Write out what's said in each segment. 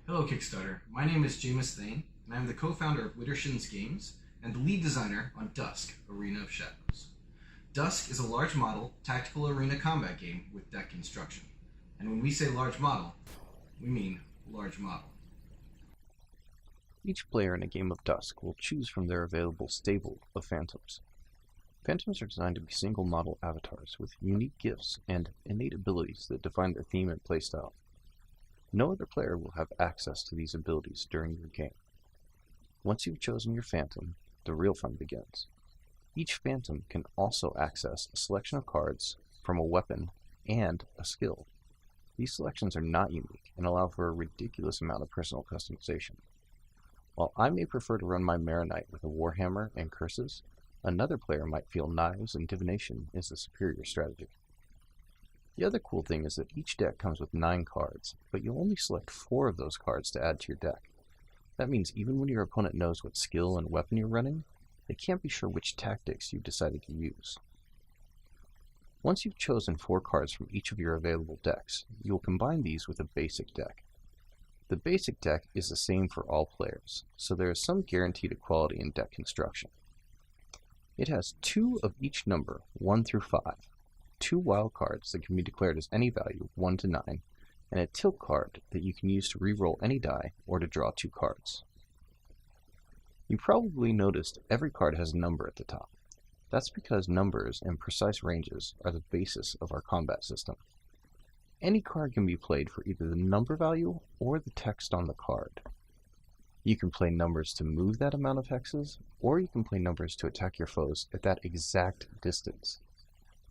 Hello Kickstarter, my name is Jameis Thane, and I'm the co-founder of Widdershins Games and the lead designer on DUSK, Arena of Shadows. DUSK is a large model, tactical arena combat game with deck construction. And when we say large model, we mean large model. Each player in a game of DUSK will choose from their available stable of phantoms. Phantoms are designed to be single model avatars with unique gifts and innate abilities that define their theme and playstyle. No other player will have access to these abilities during your game. Once you've chosen your phantom, the real fun begins. Each phantom can also access a selection of cards from a weapon and a skill. These selections are not unique and allow for a ridiculous amount of personal customization. While I may prefer to run my Maronite with a Warhammer and curses, another player might feel knives and divination is the superior strategy. The other cool thing is that each deck comes with 9 cards, but you'll only select 4 of those cards to add to your deck. That means even when your opponent knows what skill and weapon you're running, they can't be sure which tactics you've decided to use. Once you've chosen 4 cards from each of your available decks, you will combine these with a basic deck. The basic deck is the same for all players, so there is some guaranteed equality in deck construction. It has 2 of each number, 1 through 5, 2 wild cards that can be declared as any value, 1 to 9, and a tilt card that you can use to reroll any die or to draw 2 cards. You probably noticed every card has a number at the top. That's because numbers and precise ranges are the basis of our combat system. Any card can be played for either the number value or the text on the card. You can play numbers to move that amount of hexes, or you can play numbers to attack your foes at that exact distance.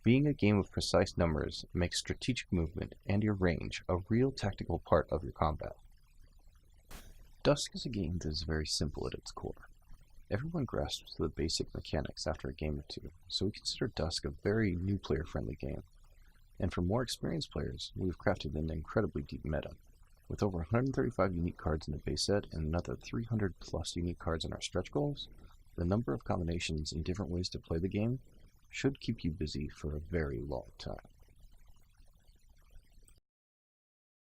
Being a game of precise numbers makes strategic movement and your range a real tactical part of your combat. DUSK is a game that is very simple at its core. Everyone grasps the basic mechanics after a game or two, so we consider DUSK a very new player-friendly game. And for more experienced players, we've crafted an incredibly deep meta. With over 135 unique cards in the base set and another 300 plus unique cards in our stretch goals, the number of combinations and different ways to play the game should keep you busy for a very long time.